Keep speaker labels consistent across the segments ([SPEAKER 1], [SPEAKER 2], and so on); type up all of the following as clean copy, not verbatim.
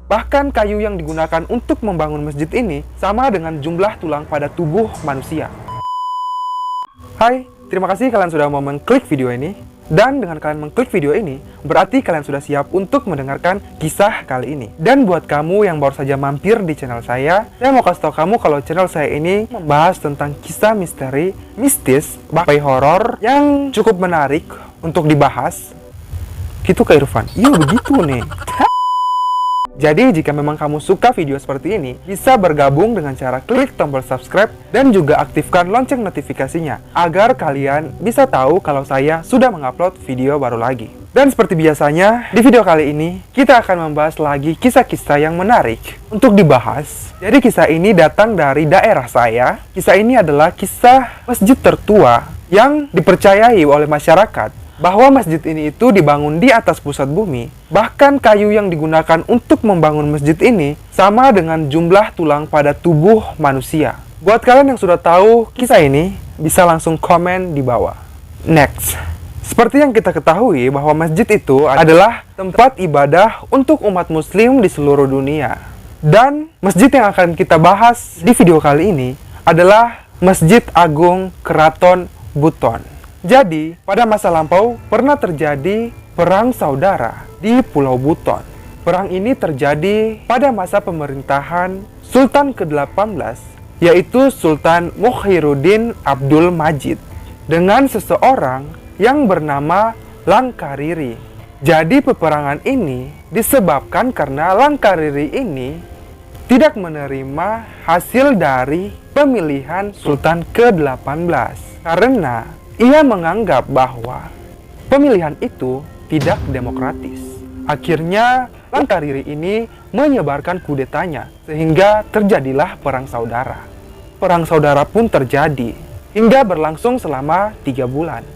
[SPEAKER 1] Bahkan kayu yang digunakan untuk membangun masjid ini sama dengan jumlah tulang pada tubuh manusia. Hai, terima kasih kalian sudah mau mengklik video ini. Dan dengan kalian mengklik video ini, berarti kalian sudah siap untuk mendengarkan kisah kali ini. Dan buat kamu yang baru saja mampir di channel saya mau kasih tau kamu kalau channel saya ini membahas tentang kisah misteri, mistis, bahkan horor yang cukup menarik untuk dibahas. Gitu Kak Irfan? Iya begitu nih. Jadi jika memang kamu suka video seperti ini, bisa bergabung dengan cara klik tombol subscribe dan juga aktifkan lonceng notifikasinya agar kalian bisa tahu kalau saya sudah mengupload video baru lagi. Dan seperti biasanya, di video kali ini kita akan membahas lagi kisah-kisah yang menarik untuk dibahas. Jadi kisah ini datang dari daerah saya. Kisah ini adalah kisah masjid tertua yang dipercayai oleh masyarakat bahwa masjid ini itu dibangun di atas pusat bumi. Bahkan kayu yang digunakan untuk membangun masjid ini sama dengan jumlah tulang pada tubuh manusia. Buat kalian yang sudah tahu kisah ini, bisa langsung komen di bawah. Next. Seperti yang kita ketahui bahwa masjid itu adalah tempat ibadah untuk umat muslim di seluruh dunia. Dan masjid yang akan kita bahas di video kali ini adalah Masjid Agung Keraton Buton. Jadi, pada masa lampau pernah terjadi perang saudara di Pulau Buton. Perang ini terjadi pada masa pemerintahan Sultan ke-18, yaitu Sultan Mukhyiddin Abdul Majid, dengan seseorang yang bernama Langkariri. Jadi, peperangan ini disebabkan karena Langkariri ini tidak menerima hasil dari pemilihan Sultan ke-18 karena ia menganggap bahwa pemilihan itu tidak demokratis. Akhirnya, Langkariri ini menyebarkan kudetanya, sehingga terjadilah perang saudara. Perang saudara pun terjadi, hingga berlangsung selama 3 bulan.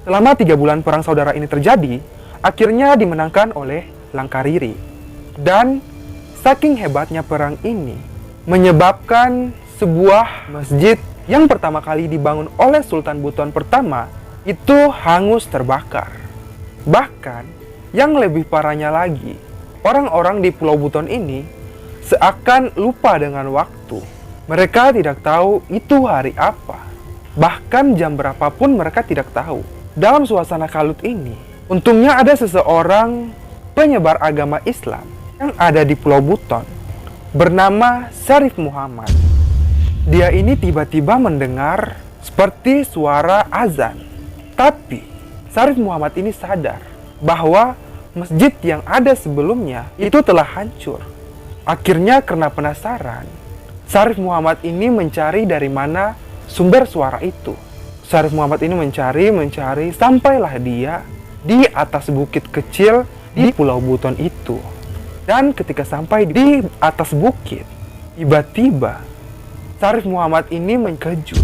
[SPEAKER 1] Selama 3 bulan perang saudara ini terjadi, akhirnya dimenangkan oleh Langkariri. Dan saking hebatnya perang ini, menyebabkan sebuah masjid yang pertama kali dibangun oleh Sultan Buton pertama itu hangus terbakar. Bahkan yang lebih parahnya lagi, orang-orang di Pulau Buton ini seakan lupa dengan waktu. Mereka tidak tahu itu hari apa. Bahkan jam berapapun mereka tidak tahu. Dalam suasana kalut ini, untungnya ada seseorang penyebar agama Islam yang ada di Pulau Buton bernama Syarif Muhammad. Dia ini tiba-tiba mendengar seperti suara azan. Tapi Syarif Muhammad ini sadar bahwa masjid yang ada sebelumnya itu telah hancur. Akhirnya karena penasaran, Syarif Muhammad ini mencari dari mana sumber suara itu. Syarif Muhammad ini mencari sampailah dia di atas bukit kecil di Pulau Buton itu. Dan ketika sampai di atas bukit, tiba-tiba Syarif Muhammad ini mengkejut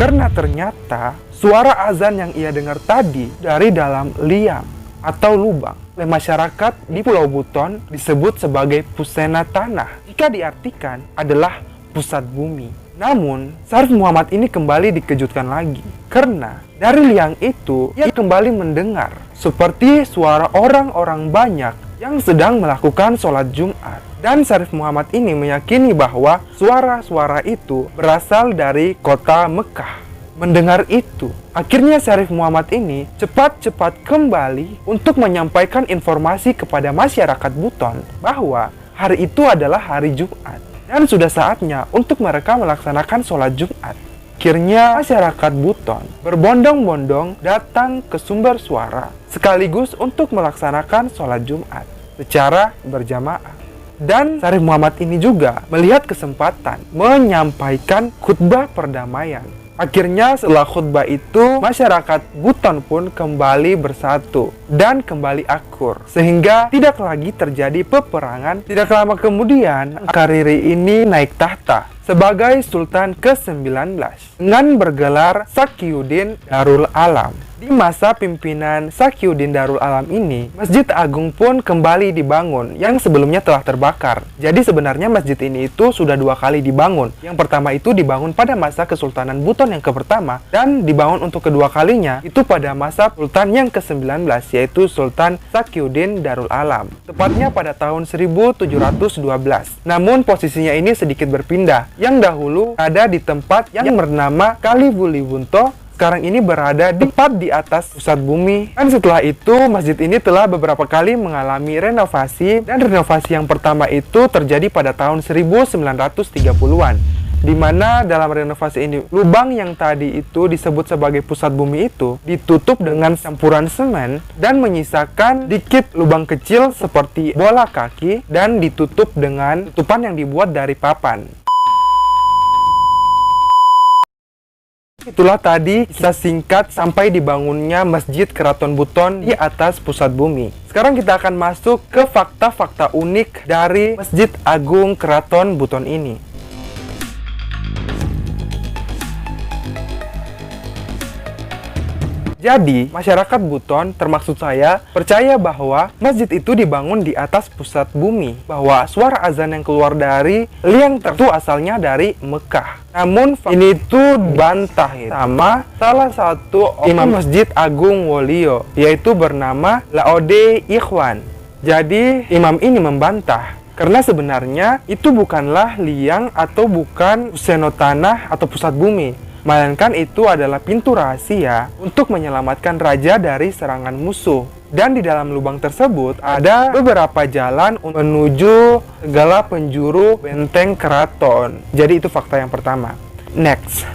[SPEAKER 1] karena ternyata suara azan yang ia dengar tadi dari dalam liang atau lubang. Oleh masyarakat di Pulau Buton disebut sebagai pusena tanah, jika diartikan adalah pusat bumi. Namun, Syarif Muhammad ini kembali dikejutkan lagi karena dari liang itu ia kembali mendengar seperti suara orang-orang banyak yang sedang melakukan sholat Jumat. Dan Syarif Muhammad ini meyakini bahwa suara-suara itu berasal dari kota Mekah. Mendengar itu, akhirnya Syarif Muhammad ini cepat-cepat kembali untuk menyampaikan informasi kepada masyarakat Buton bahwa hari itu adalah hari Jumat dan sudah saatnya untuk mereka melaksanakan sholat Jumat. Akhirnya masyarakat Buton berbondong-bondong datang ke sumber suara sekaligus untuk melaksanakan sholat Jumat secara berjamaah. Dan Syarif Muhammad ini juga melihat kesempatan menyampaikan khutbah perdamaian. Akhirnya setelah khutbah itu, masyarakat Buton pun kembali bersatu dan kembali akur. Sehingga tidak lagi terjadi peperangan. Tidak lama kemudian, Langkariri ini naik tahta sebagai Sultan ke-19 dengan bergelar Sakyuddin Darul Alam. Di masa pimpinan Sakyuddin Darul Alam ini, Masjid Agung pun kembali dibangun yang sebelumnya telah terbakar. Jadi sebenarnya masjid ini itu sudah 2 kali dibangun. Yang pertama itu dibangun pada masa Kesultanan Buton yang pertama, dan dibangun untuk kedua kalinya itu pada masa Sultan yang ke-19, yaitu Sultan Sakyuddin Darul Alam. Tepatnya pada tahun 1712. Namun posisinya ini sedikit berpindah. Yang dahulu ada di tempat yang bernama Kali Wuliwunto, sekarang ini berada tepat di atas pusat bumi. Dan setelah itu, masjid ini telah beberapa kali mengalami renovasi, dan renovasi yang pertama itu terjadi pada tahun 1930-an. Di mana dalam renovasi ini, lubang yang tadi itu disebut sebagai pusat bumi itu ditutup dengan campuran semen dan menyisakan dikit lubang kecil seperti bola kaki dan ditutup dengan tutupan yang dibuat dari papan. Itulah tadi kisah singkat sampai dibangunnya Masjid Keraton Buton di atas pusat bumi. Sekarang kita akan masuk ke fakta-fakta unik dari Masjid Agung Keraton Buton ini. Jadi, masyarakat Buton, termaksud saya, percaya bahwa masjid itu dibangun di atas pusat bumi. Bahwa suara azan yang keluar dari liang itu asalnya dari Mekah. Namun, ini tuh bantah sama salah satu imam Masjid Agung Wolio, yaitu bernama Laode Ikhwan. Jadi, imam ini membantah. Karena sebenarnya itu bukanlah liang atau bukan senotanah atau pusat bumi. Melainkan itu adalah pintu rahasia untuk menyelamatkan raja dari serangan musuh. Dan di dalam lubang tersebut ada beberapa jalan menuju segala penjuru benteng keraton. Jadi itu fakta yang pertama. Next.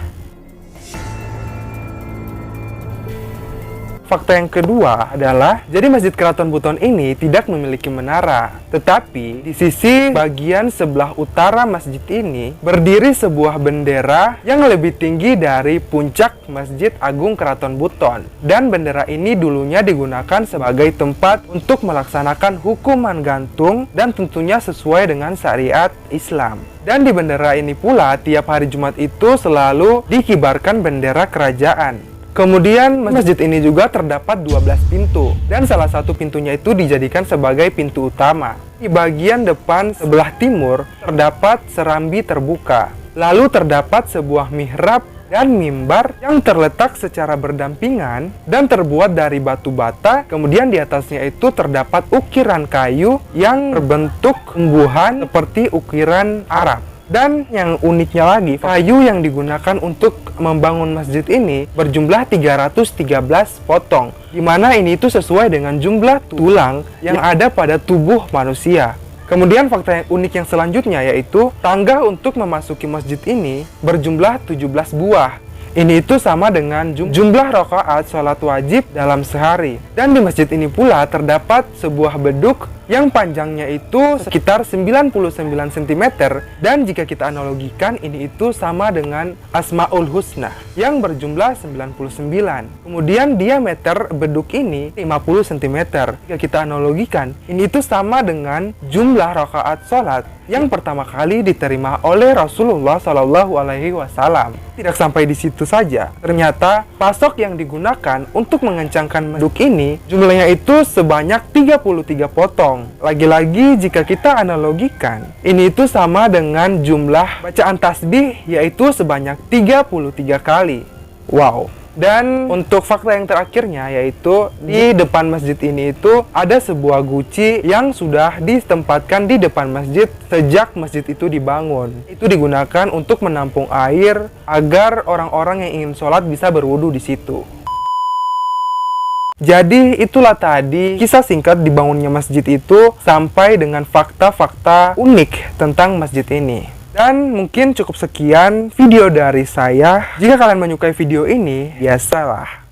[SPEAKER 1] Fakta yang kedua adalah, jadi Masjid Keraton Buton ini tidak memiliki menara. Tetapi, di sisi bagian sebelah utara masjid ini, berdiri sebuah bendera yang lebih tinggi dari puncak Masjid Agung Keraton Buton. Dan bendera ini dulunya digunakan sebagai tempat untuk melaksanakan hukuman gantung dan tentunya sesuai dengan syariat Islam. Dan di bendera ini pula, tiap hari Jumat itu selalu dikibarkan bendera kerajaan. Kemudian masjid ini juga terdapat 12 pintu, dan salah satu pintunya itu dijadikan sebagai pintu utama. Di bagian depan sebelah timur terdapat serambi terbuka. Lalu terdapat sebuah mihrab dan mimbar yang terletak secara berdampingan dan terbuat dari batu bata. Kemudian di atasnya itu terdapat ukiran kayu yang berbentuk tumbuhan seperti ukiran Arab. Dan yang uniknya lagi, kayu yang digunakan untuk membangun masjid ini berjumlah 313 potong, di mana ini itu sesuai dengan jumlah tulang yang ada pada tubuh manusia. Kemudian fakta yang unik yang selanjutnya yaitu tangga untuk memasuki masjid ini berjumlah 17 buah. Ini itu sama dengan jumlah rakaat sholat wajib dalam sehari. Dan di masjid ini pula terdapat sebuah beduk yang panjangnya itu sekitar 99 cm, dan jika kita analogikan ini itu sama dengan Asmaul Husna yang berjumlah 99. Kemudian diameter beduk ini 50 cm. Jika kita analogikan ini itu sama dengan jumlah rakaat sholat yang pertama kali diterima oleh Rasulullah SAW. Tidak sampai di situ saja, ternyata pasok yang digunakan untuk mengencangkan beduk ini jumlahnya itu sebanyak 33 potong. Lagi-lagi jika kita analogikan, ini itu sama dengan jumlah bacaan tasbih yaitu sebanyak 33 kali. Wow. Dan untuk fakta yang terakhirnya yaitu di depan masjid ini itu ada sebuah guci yang sudah ditempatkan di depan masjid sejak masjid itu dibangun. Itu digunakan untuk menampung air agar orang-orang yang ingin sholat bisa berwudu di situ. Jadi itulah tadi kisah singkat dibangunnya masjid itu sampai dengan fakta-fakta unik tentang masjid ini. Dan mungkin cukup sekian video dari saya. Jika kalian menyukai video ini, biasalah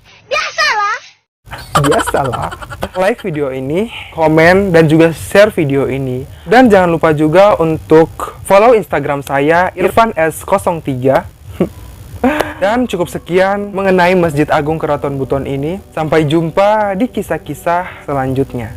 [SPEAKER 1] like video ini, komen, dan juga share video ini. Dan jangan lupa juga untuk follow Instagram saya, irfans03. Dan cukup sekian mengenai Masjid Agung Keraton Buton ini. Sampai jumpa di kisah-kisah selanjutnya.